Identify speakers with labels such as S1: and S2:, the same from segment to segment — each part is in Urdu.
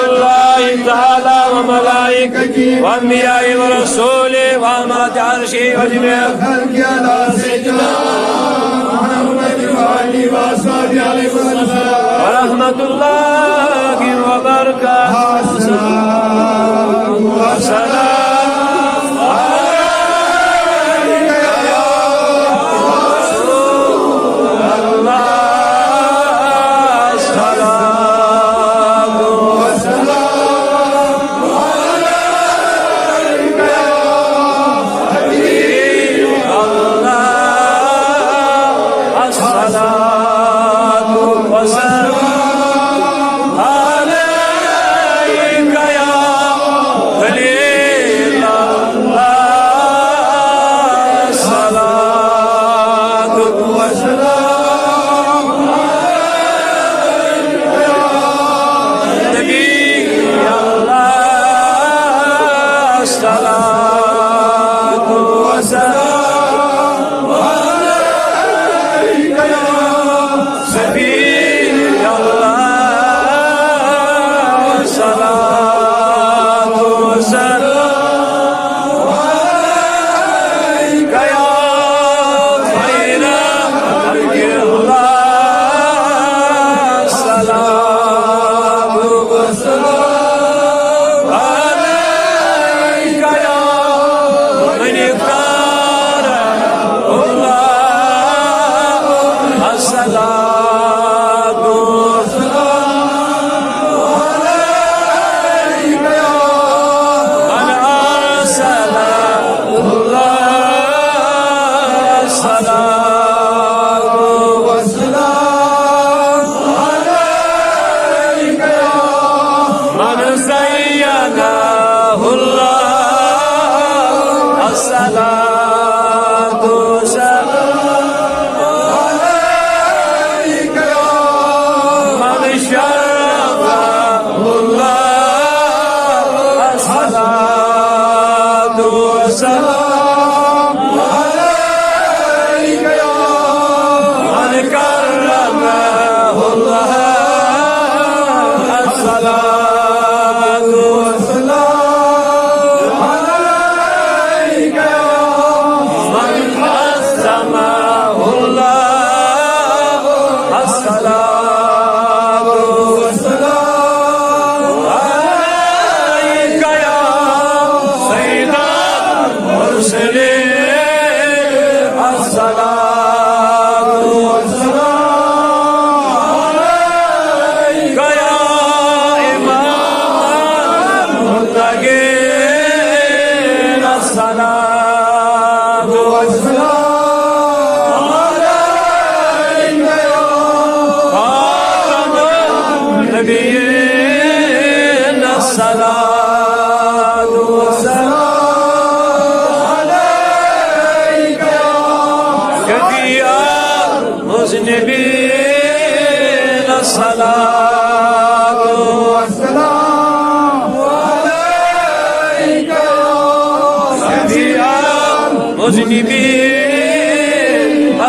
S1: الله تعالى وملائكته وأنبيائه ورسوله وأمرة عرشه وجميع الخلق على سيدنا محمد وآله وصحبه عليه وسلم ورحمة الله وبركاته وسلام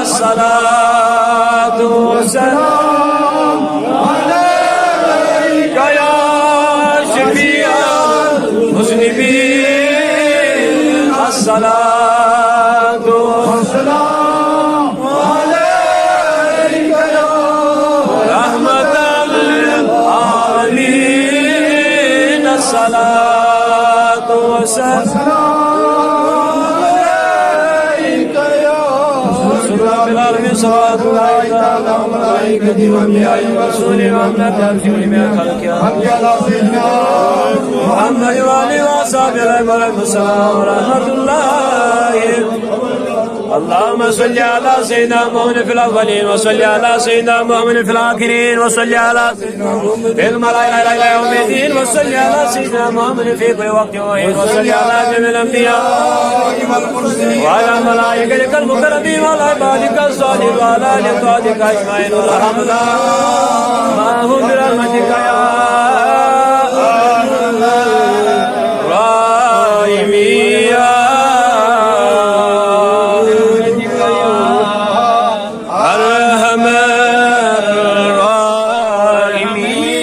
S1: الصلاة والسلام عليك يا شفيع المذنبين الصلاة والسلام عليك يا رحمة للعالمين الصلاة والسلام صلاة الله تعالى وملائكته وأنبيائه ورسوله وأمة جميع خلقه على سيدنا محمد وآله وأصحابه عليهم السلام ورحمة الله. اللهم صل على سيدنا محمد في الأولين وصل على سيدنا محمد في الآخرين وصل على في الملائكة إلى يوم الدين وصل على سيدنا محمد في كل وقت وحين وصل على جميع الأنبياء وعلى ملائكتك المكرمين وعلى عبادك الصالحين وعلى آل طاعتك أجمعين وارحمنا معهم برحمتك يا الراحمين.